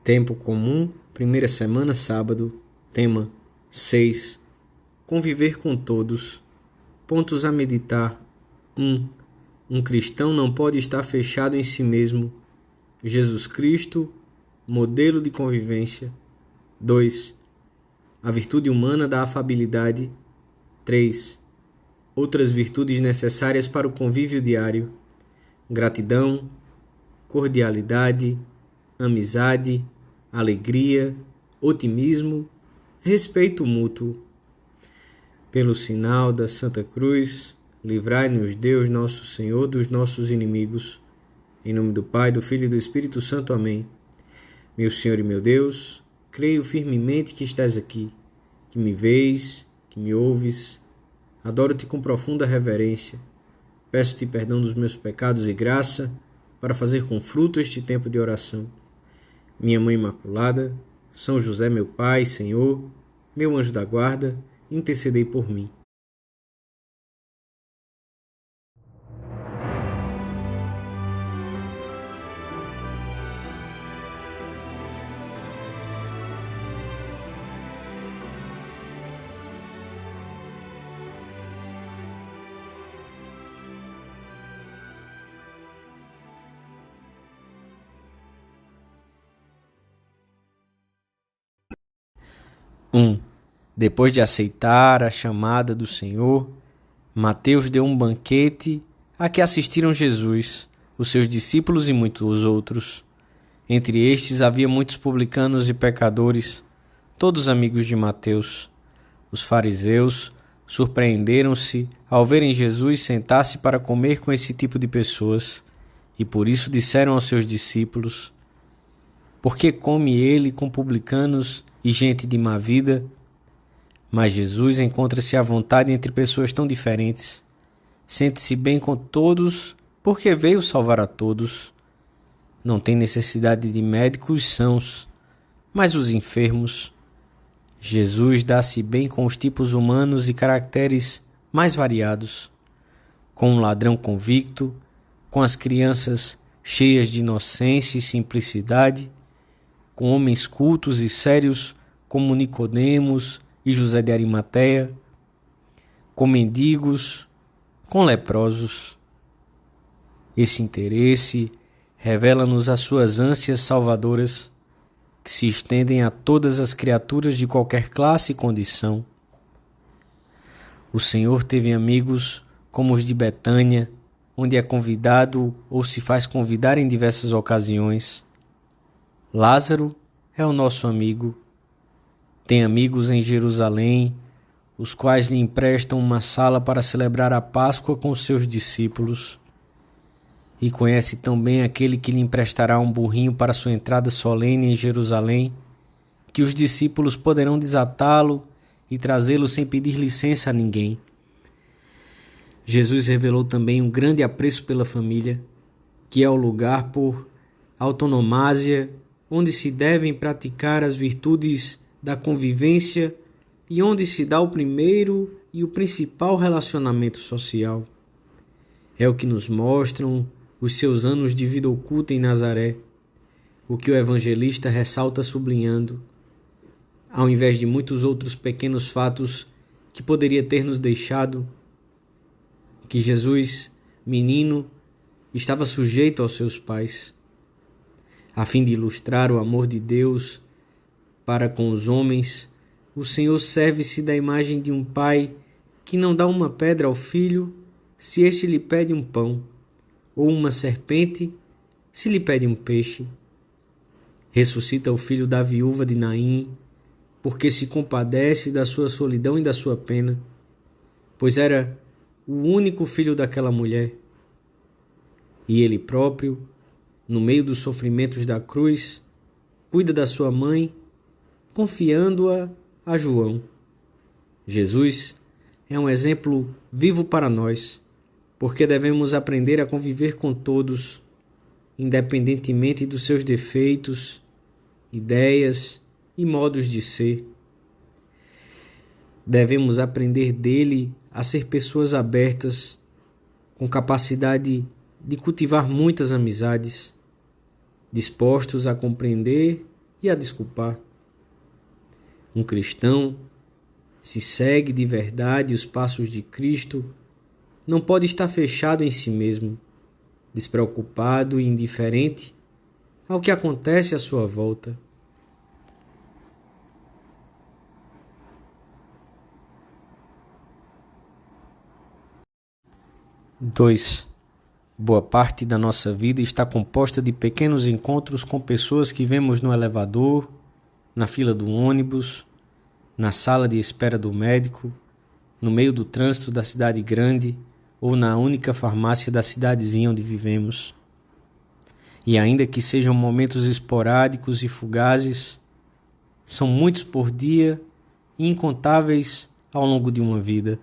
Tempo comum, primeira semana, sábado. Tema 6. Conviver com todos. Pontos a meditar. 1. Um cristão não pode estar fechado em si mesmo. Jesus Cristo, modelo de convivência. 2. A virtude humana da afabilidade. 3. Outras virtudes necessárias para o convívio diário. Gratidão, cordialidade, amizade, alegria, otimismo, respeito mútuo. Pelo sinal da Santa Cruz, livrai-nos Deus nosso Senhor dos nossos inimigos. Em nome do Pai, do Filho e do Espírito Santo. Amém. Meu Senhor e meu Deus, creio firmemente que estás aqui, que me vês, que me ouves. Adoro-te com profunda reverência. Peço-te perdão dos meus pecados e graça para fazer com fruto este tempo de oração. Minha Mãe Imaculada, São José, meu Pai, Senhor, meu anjo da guarda, intercedei por mim. Depois de aceitar a chamada do Senhor, Mateus deu um banquete a que assistiram Jesus, os seus discípulos e muitos outros. Entre estes havia muitos publicanos e pecadores, todos amigos de Mateus. Os fariseus surpreenderam-se ao verem Jesus sentar-se para comer com esse tipo de pessoas, e por isso disseram aos seus discípulos: por que come ele com publicanos e gente de má vida? Mas Jesus encontra-se à vontade entre pessoas tão diferentes. Sente-se bem com todos porque veio salvar a todos. Não tem necessidade de médicos sãos, mas os enfermos. Jesus dá-se bem com os tipos humanos e caracteres mais variados. Com um ladrão convicto, com as crianças cheias de inocência e simplicidade, com homens cultos e sérios como Nicodemos e José de Arimateia, com mendigos, com leprosos. Esse interesse revela-nos as suas ânsias salvadoras, que se estendem a todas as criaturas de qualquer classe e condição. O Senhor teve amigos como os de Betânia, onde é convidado ou se faz convidar em diversas ocasiões. Lázaro é o nosso amigo. Tem amigos em Jerusalém, os quais lhe emprestam uma sala para celebrar a Páscoa com seus discípulos. E conhece também aquele que lhe emprestará um burrinho para sua entrada solene em Jerusalém, que os discípulos poderão desatá-lo e trazê-lo sem pedir licença a ninguém. Jesus revelou também um grande apreço pela família, que é o lugar por autonomásia, onde se devem praticar as virtudes da convivência e onde se dá o primeiro e o principal relacionamento social. É o que nos mostram os seus anos de vida oculta em Nazaré, o que o evangelista ressalta sublinhando, ao invés de muitos outros pequenos fatos que poderia ter nos deixado, que Jesus, menino, estava sujeito aos seus pais, a fim de ilustrar o amor de Deus para com os homens. O Senhor serve-se da imagem de um pai que não dá uma pedra ao filho se este lhe pede um pão, ou uma serpente se lhe pede um peixe. Ressuscita o filho da viúva de Naim, porque se compadece da sua solidão e da sua pena, pois era o único filho daquela mulher. E ele próprio, no meio dos sofrimentos da cruz, cuida da sua mãe, confiando-a a João. Jesus é um exemplo vivo para nós, porque devemos aprender a conviver com todos, independentemente dos seus defeitos, ideias e modos de ser. Devemos aprender dele a ser pessoas abertas, com capacidade de cultivar muitas amizades, dispostos a compreender e a desculpar. Um cristão, se segue de verdade os passos de Cristo, não pode estar fechado em si mesmo, despreocupado e indiferente ao que acontece à sua volta. Dois. Boa parte da nossa vida está composta de pequenos encontros com pessoas que vemos no elevador, na fila do ônibus, na sala de espera do médico, no meio do trânsito da cidade grande ou na única farmácia da cidadezinha onde vivemos. E ainda que sejam momentos esporádicos e fugazes, são muitos por dia e incontáveis ao longo de uma vida.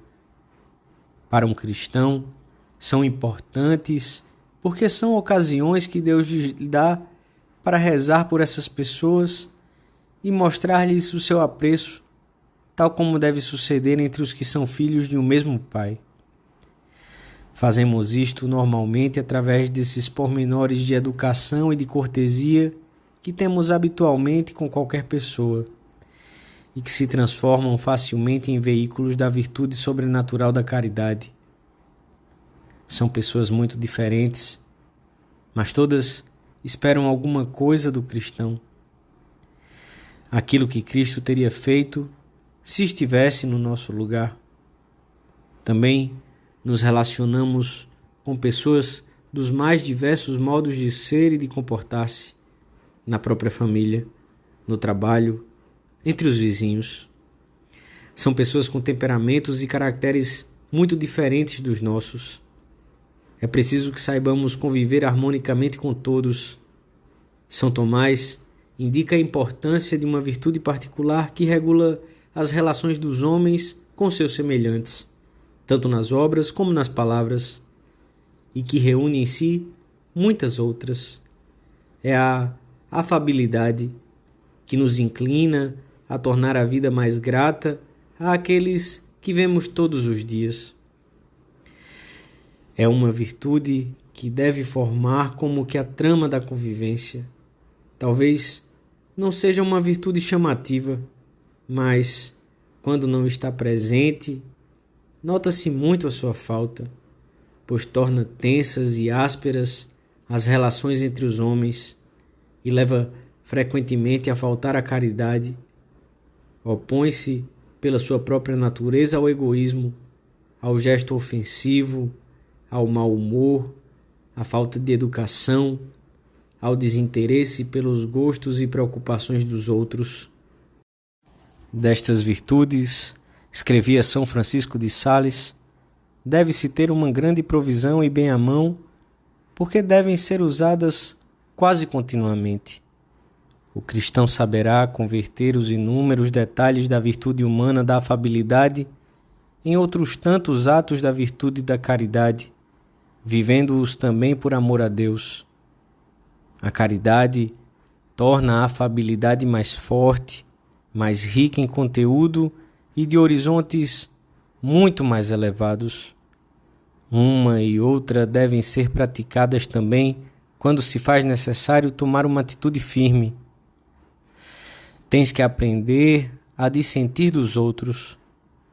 Para um cristão, são importantes porque são ocasiões que Deus lhe dá para rezar por essas pessoas e mostrar-lhes o seu apreço, tal como deve suceder entre os que são filhos de um mesmo Pai. Fazemos isto normalmente através desses pormenores de educação e de cortesia que temos habitualmente com qualquer pessoa e que se transformam facilmente em veículos da virtude sobrenatural da caridade. São pessoas muito diferentes, mas todas esperam alguma coisa do cristão. Aquilo que Cristo teria feito se estivesse no nosso lugar. Também nos relacionamos com pessoas dos mais diversos modos de ser e de comportar-se, na própria família, no trabalho, entre os vizinhos. São pessoas com temperamentos e caracteres muito diferentes dos nossos. É preciso que saibamos conviver harmonicamente com todos. São Tomás indica a importância de uma virtude particular que regula as relações dos homens com seus semelhantes, tanto nas obras como nas palavras, e que reúne em si muitas outras. É a afabilidade que nos inclina a tornar a vida mais grata àqueles que vemos todos os dias. É uma virtude que deve formar como que a trama da convivência. Talvez não seja uma virtude chamativa, mas, quando não está presente, nota-se muito a sua falta, pois torna tensas e ásperas as relações entre os homens e leva frequentemente a faltar a caridade. Opõe-se, pela sua própria natureza, ao egoísmo, ao gesto ofensivo, ao mau humor, à falta de educação, ao desinteresse pelos gostos e preocupações dos outros. Destas virtudes, escrevia São Francisco de Sales, deve-se ter uma grande provisão e bem à mão, porque devem ser usadas quase continuamente. O cristão saberá converter os inúmeros detalhes da virtude humana da afabilidade em outros tantos atos da virtude da caridade, vivendo-os também por amor a Deus. A caridade torna a afabilidade mais forte, mais rica em conteúdo e de horizontes muito mais elevados. Uma e outra devem ser praticadas também quando se faz necessário tomar uma atitude firme. Tens que aprender a dissentir dos outros,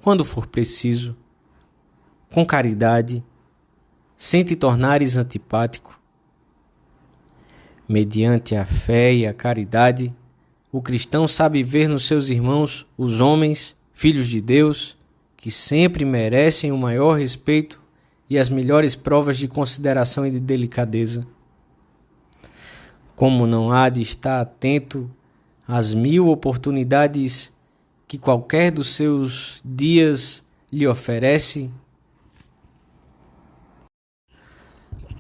quando for preciso, com caridade, sem te tornares antipático. Mediante a fé e a caridade, o cristão sabe ver nos seus irmãos os homens, filhos de Deus, que sempre merecem o maior respeito e as melhores provas de consideração e de delicadeza. Como não há de estar atento às 1000 oportunidades que qualquer dos seus dias lhe oferece?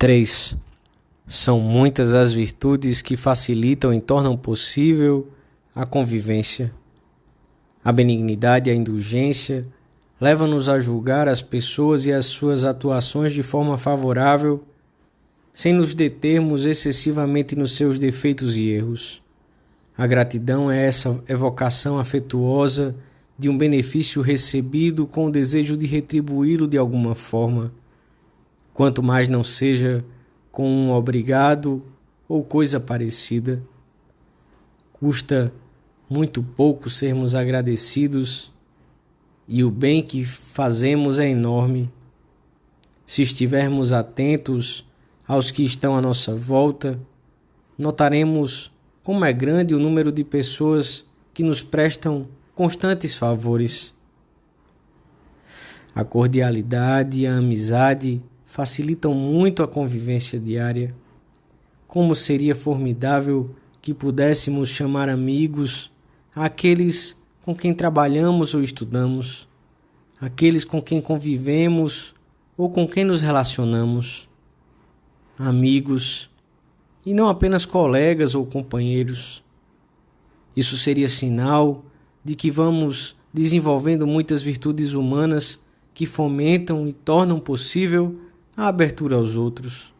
3. São muitas as virtudes que facilitam e tornam possível a convivência. A benignidade e a indulgência levam-nos a julgar as pessoas e as suas atuações de forma favorável, sem nos determos excessivamente nos seus defeitos e erros. A gratidão é essa evocação afetuosa de um benefício recebido com o desejo de retribuí-lo de alguma forma, quanto mais não seja com um obrigado ou coisa parecida. Custa muito pouco sermos agradecidos e o bem que fazemos é enorme. Se estivermos atentos aos que estão à nossa volta, notaremos como é grande o número de pessoas que nos prestam constantes favores. A cordialidade e a amizade facilitam muito a convivência diária. Como seria formidável que pudéssemos chamar amigos aqueles com quem trabalhamos ou estudamos, aqueles com quem convivemos ou com quem nos relacionamos. Amigos, e não apenas colegas ou companheiros. Isso seria sinal de que vamos desenvolvendo muitas virtudes humanas que fomentam e tornam possível a abertura aos outros.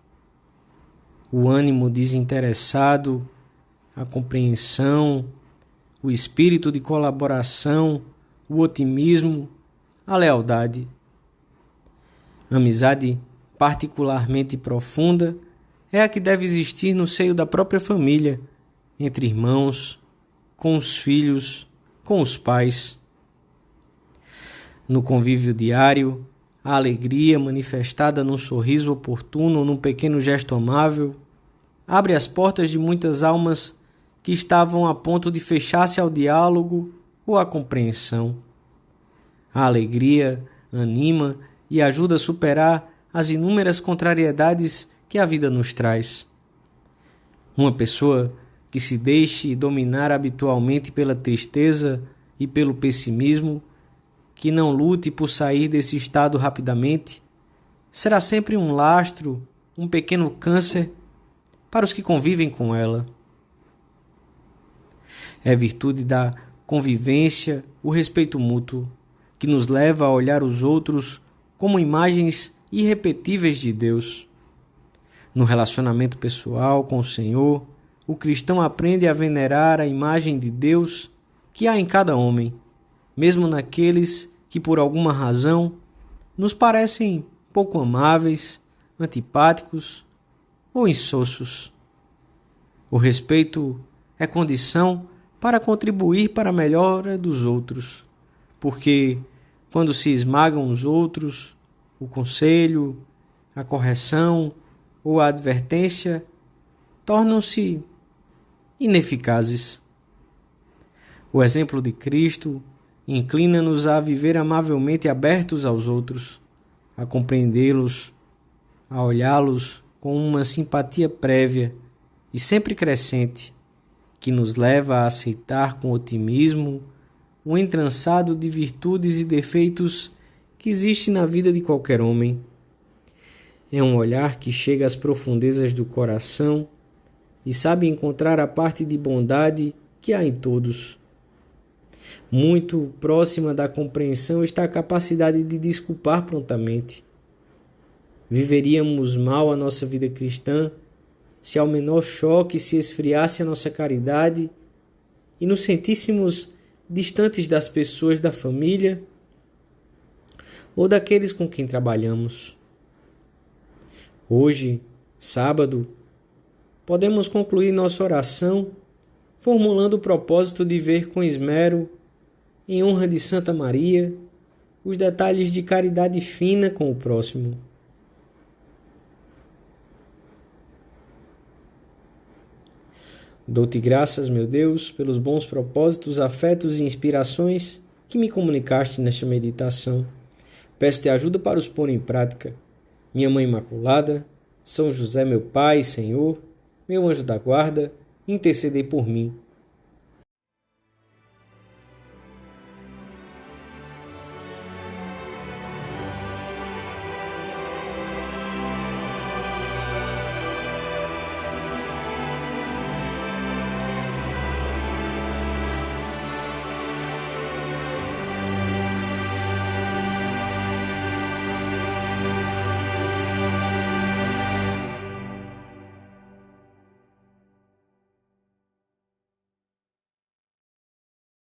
O ânimo desinteressado, a compreensão, o espírito de colaboração, o otimismo, a lealdade. Amizade particularmente profunda é a que deve existir no seio da própria família, entre irmãos, com os filhos, com os pais. No convívio diário, a alegria manifestada num sorriso oportuno ou num pequeno gesto amável abre as portas de muitas almas que estavam a ponto de fechar-se ao diálogo ou à compreensão. A alegria anima e ajuda a superar as inúmeras contrariedades que a vida nos traz. Uma pessoa que se deixe dominar habitualmente pela tristeza e pelo pessimismo, que não lute por sair desse estado rapidamente, será sempre um lastro, um pequeno câncer para os que convivem com ela. É virtude da convivência, o respeito mútuo, que nos leva a olhar os outros como imagens irrepetíveis de Deus. No relacionamento pessoal com o Senhor, o cristão aprende a venerar a imagem de Deus que há em cada homem, mesmo naqueles que, por alguma razão, nos parecem pouco amáveis, antipáticos ou insossos. O respeito é condição para contribuir para a melhora dos outros, porque, quando se esmagam os outros, o conselho, a correção ou a advertência tornam-se ineficazes. O exemplo de Cristo inclina-nos a viver amavelmente abertos aos outros, a compreendê-los, a olhá-los com uma simpatia prévia e sempre crescente, que nos leva a aceitar com otimismo o entrançado de virtudes e defeitos que existe na vida de qualquer homem. É um olhar que chega às profundezas do coração e sabe encontrar a parte de bondade que há em todos. Muito próxima da compreensão está a capacidade de desculpar prontamente. Viveríamos mal a nossa vida cristã se ao menor choque se esfriasse a nossa caridade e nos sentíssemos distantes das pessoas da família ou daqueles com quem trabalhamos. Hoje, sábado, podemos concluir nossa oração formulando o propósito de ver com esmero, em honra de Santa Maria, os detalhes de caridade fina com o próximo. Dou-te graças, meu Deus, pelos bons propósitos, afetos e inspirações que me comunicaste nesta meditação. Peço-te ajuda para os pôr em prática. Minha Mãe Imaculada, São José, meu Pai e Senhor, meu anjo da guarda, intercedei por mim.